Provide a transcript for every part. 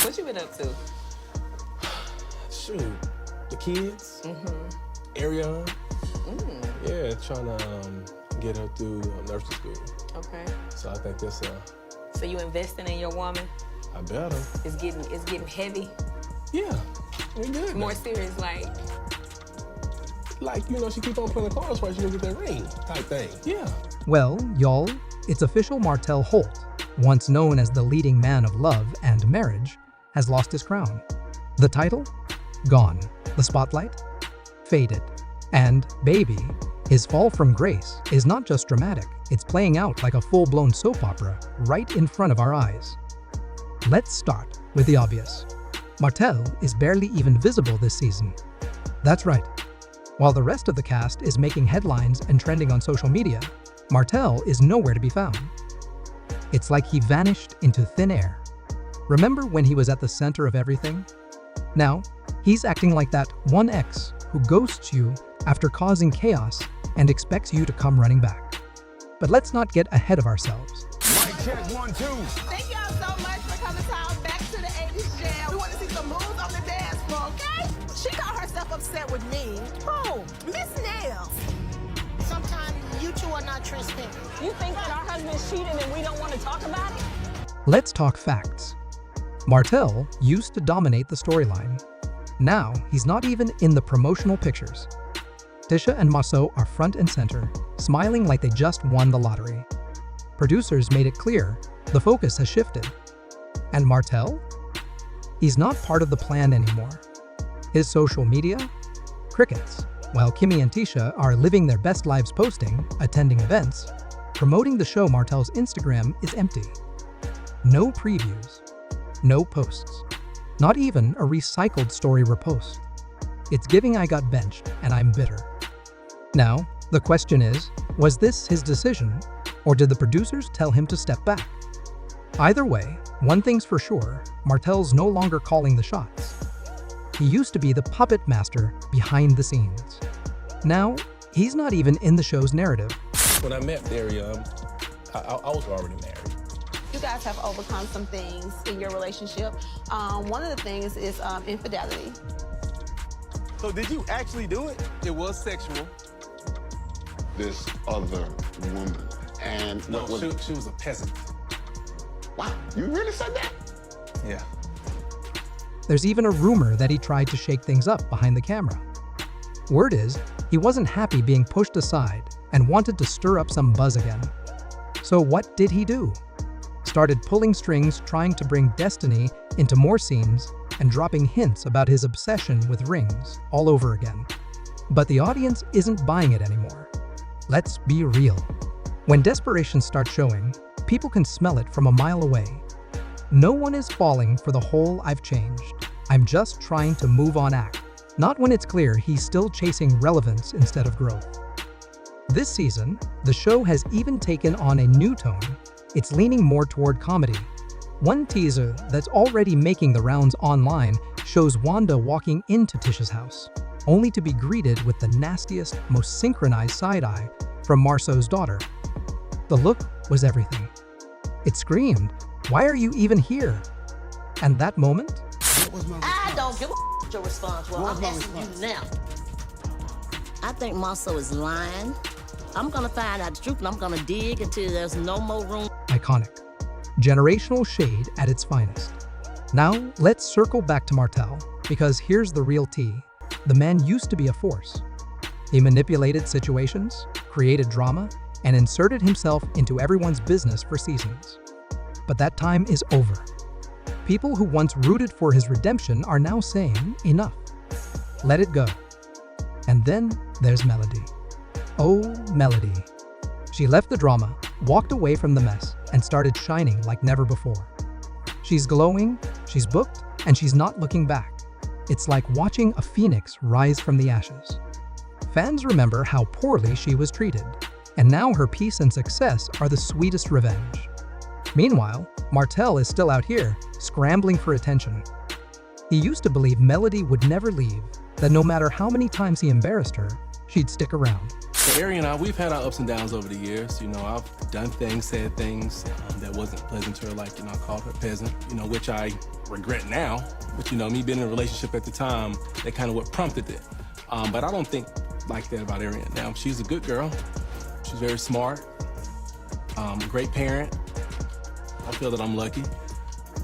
What you been up to? Shoot, the kids, Ariana. Yeah, trying to get her through nursing school. Okay. So I think that's So you investing in your woman? I better. It's getting heavy. Yeah, we good. More serious, like you know, she keep on playing the cards while she gonna get that ring type thing. Yeah. Well, y'all, it's official. Martell Holt, once known as the leading man of love and marriage, has lost his crown. The title? Gone. The spotlight? Faded. And, baby, his fall from grace is not just dramatic, it's playing out like a full-blown soap opera right in front of our eyes. Let's start with the obvious. Martell is barely even visible this season. That's right. While the rest of the cast is making headlines and trending on social media, Martell is nowhere to be found. It's like he vanished into thin air. Remember when he was at the center of everything? Now, he's acting like that one ex who ghosts you after causing chaos and expects you to come running back. But let's not get ahead of ourselves. Mic check 1, 2. Thank y'all so much for coming to our Back to the 80s jam. We want to see some moves on the dance floor, okay? She got herself upset with me. Who? Miss Nails. Sometimes you two are not transparent. You think that our husband's cheating and we don't want to talk about it? Let's talk facts. Martell used to dominate the storyline. Now, he's not even in the promotional pictures. Tisha and Maso are front and center, smiling like they just won the lottery. Producers made it clear the focus has shifted. And Martell? He's not part of the plan anymore. His social media? Crickets. While Kimmy and Tisha are living their best lives posting, attending events, promoting the show, Martell's Instagram is empty. No previews. No posts. Not even a recycled story repost. It's giving I got benched and I'm bitter. Now, the question is, was this his decision, or did the producers tell him to step back? Either way, one thing's for sure, Martell's no longer calling the shots. He used to be the puppet master behind the scenes. Now, he's not even in the show's narrative. When I met Ariana, I was already married. You guys have overcome some things in your relationship. One of the things is infidelity. So did you actually do it? It was sexual. This other woman. And No, she was a peasant. Wow, you really said that? Yeah. There's even a rumor that he tried to shake things up behind the camera. Word is, he wasn't happy being pushed aside and wanted to stir up some buzz again. So what did he do? Started pulling strings, trying to bring Destiny into more scenes and dropping hints about his obsession with rings all over again. But the audience isn't buying it anymore. Let's be real. When desperation starts showing, people can smell it from a mile away. No one is falling for the whole "I've changed, I'm just trying to move on" act. Not when it's clear he's still chasing relevance instead of growth. This season, the show has even taken on a new tone. It's leaning more toward comedy. One teaser that's already making the rounds online shows Wanda walking into Tisha's house, only to be greeted with the nastiest, most synchronized side-eye from Marceau's daughter. The look was everything. It screamed, "Why are you even here?" And that moment? I don't give a your response. Well, I'm asking you now. I think Marceau is lying. I'm gonna find out the truth and I'm gonna dig until there's no more room. Iconic. Generational shade at its finest. Now, let's circle back to Martell, because here's the real tea. The man used to be a force. He manipulated situations, created drama, and inserted himself into everyone's business for seasons. But that time is over. People who once rooted for his redemption are now saying, enough. Let it go. And then there's Melody. Oh, Melody. She left the drama, walked away from the mess, and started shining like never before. She's glowing, she's booked, and she's not looking back. It's like watching a phoenix rise from the ashes. Fans remember how poorly she was treated, and now her peace and success are the sweetest revenge. Meanwhile, Martell is still out here, scrambling for attention. He used to believe Melody would never leave, that no matter how many times he embarrassed her, she'd stick around. So Ari and I, we've had our ups and downs over the years. You know, I've done things, said things that wasn't pleasant to her, like, you know, I called her peasant, you know, which I regret now. But, you know, me being in a relationship at the time, that kind of what prompted it. But I don't think like that about Arian now. She's a good girl. She's very smart, great parent. I feel that I'm lucky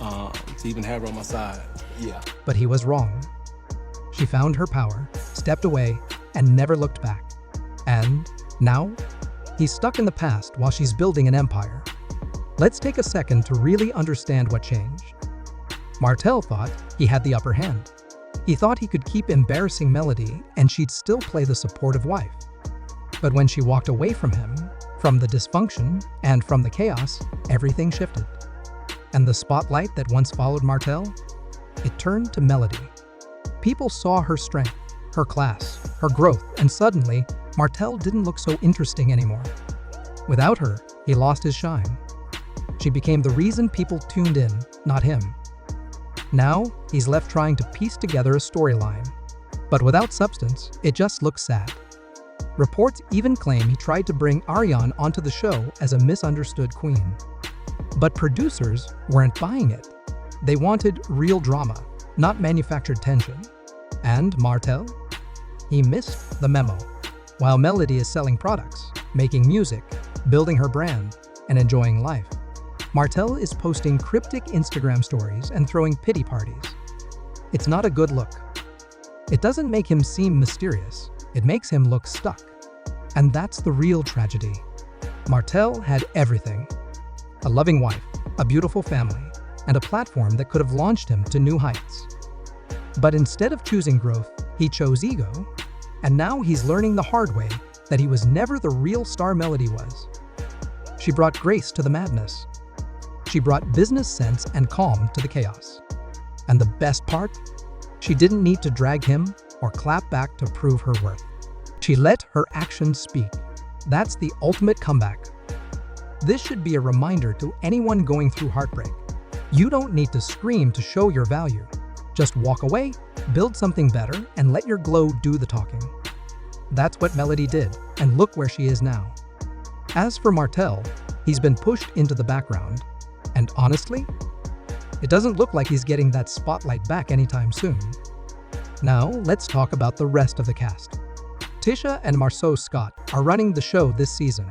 to even have her on my side. Yeah. But he was wrong. She found her power, stepped away, and never looked back. And now, he's stuck in the past while she's building an empire. Let's take a second to really understand what changed. Martell thought he had the upper hand. He thought he could keep embarrassing Melody and she'd still play the supportive wife. But when she walked away from him, from the dysfunction and from the chaos, everything shifted. And the spotlight that once followed Martell, it turned to Melody. People saw her strength, her class, her growth, and suddenly, Martell didn't look so interesting anymore. Without her, he lost his shine. She became the reason people tuned in, not him. Now, he's left trying to piece together a storyline. But without substance, it just looks sad. Reports even claim he tried to bring Ariane onto the show as a misunderstood queen. But producers weren't buying it. They wanted real drama, not manufactured tension. And Martell? He missed the memo. While Melody is selling products, making music, building her brand, and enjoying life, Martell is posting cryptic Instagram stories and throwing pity parties. It's not a good look. It doesn't make him seem mysterious. It makes him look stuck. And that's the real tragedy. Martell had everything. A loving wife, a beautiful family, and a platform that could have launched him to new heights. But instead of choosing growth, he chose ego. And now he's learning the hard way that he was never the real star Melody was. She brought grace to the madness. She brought business sense and calm to the chaos. And the best part? She didn't need to drag him or clap back to prove her worth. She let her actions speak. That's the ultimate comeback. This should be a reminder to anyone going through heartbreak. You don't need to scream to show your value. Just walk away, build something better, and let your glow do the talking. That's what Melody did, and look where she is now. As for Martell, he's been pushed into the background, and honestly, it doesn't look like he's getting that spotlight back anytime soon. Now, let's talk about the rest of the cast. Tisha and Marceau Scott are running the show this season.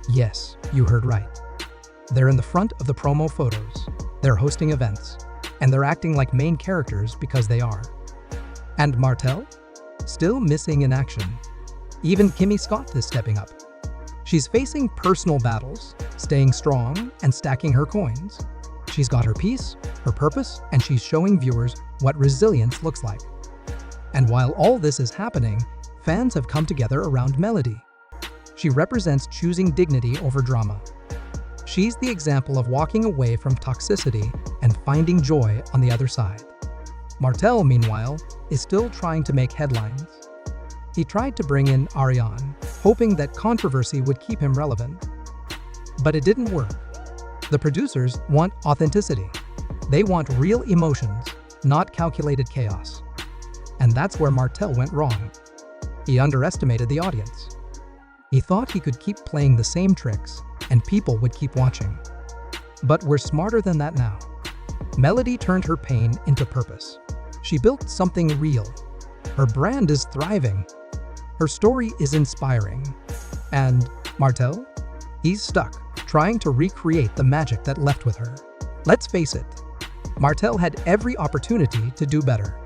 Yes, you heard right. They're in the front of the promo photos, they're hosting events, and they're acting like main characters because they are. And Martell? Still missing in action. Even Kimmy Scott is stepping up. She's facing personal battles, staying strong, and stacking her coins. She's got her peace, her purpose, and she's showing viewers what resilience looks like. And while all this is happening, fans have come together around Melody. She represents choosing dignity over drama. She's the example of walking away from toxicity and finding joy on the other side. Martell, meanwhile, is still trying to make headlines. He tried to bring in Ariane, hoping that controversy would keep him relevant. But it didn't work. The producers want authenticity. They want real emotions, not calculated chaos. And that's where Martell went wrong. He underestimated the audience. He thought he could keep playing the same tricks and people would keep watching. But we're smarter than that now. Melody turned her pain into purpose. She built something real. Her brand is thriving. Her story is inspiring. And Martell? He's stuck, trying to recreate the magic that left with her. Let's face it, Martell had every opportunity to do better.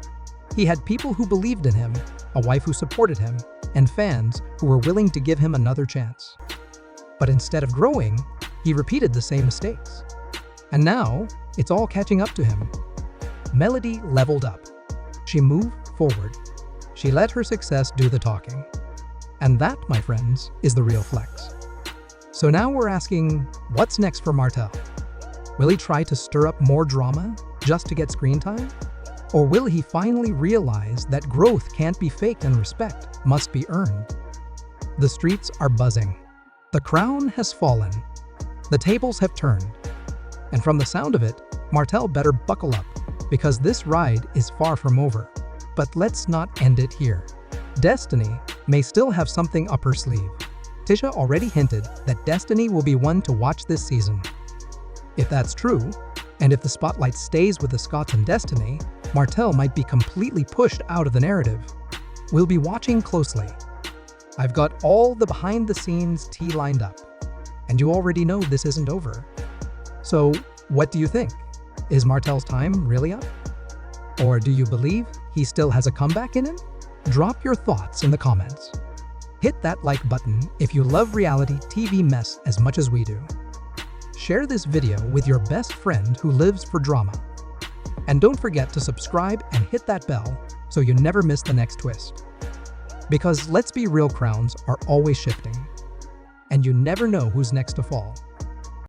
He had people who believed in him, a wife who supported him, and fans who were willing to give him another chance. But instead of growing, he repeated the same mistakes. And now, it's all catching up to him. Melody leveled up. She moved forward. She let her success do the talking. And that, my friends, is the real flex. So now we're asking, what's next for Martell? Will he try to stir up more drama just to get screen time? Or will he finally realize that growth can't be faked and respect must be earned? The streets are buzzing. The crown has fallen. The tables have turned. And from the sound of it, Martell better buckle up, because this ride is far from over. But let's not end it here. Destiny may still have something up her sleeve. Tisha already hinted that Destiny will be one to watch this season. If that's true, and if the spotlight stays with the Scotts and Destiny, Martell might be completely pushed out of the narrative. We'll be watching closely. I've got all the behind-the-scenes tea lined up, and you already know this isn't over. So, what do you think? Is Martell's time really up? Or do you believe he still has a comeback in him? Drop your thoughts in the comments. Hit that like button if you love reality TV mess as much as we do. Share this video with your best friend who lives for drama. And don't forget to subscribe and hit that bell so you never miss the next twist. Because let's be real, crowns are always shifting. And you never know who's next to fall.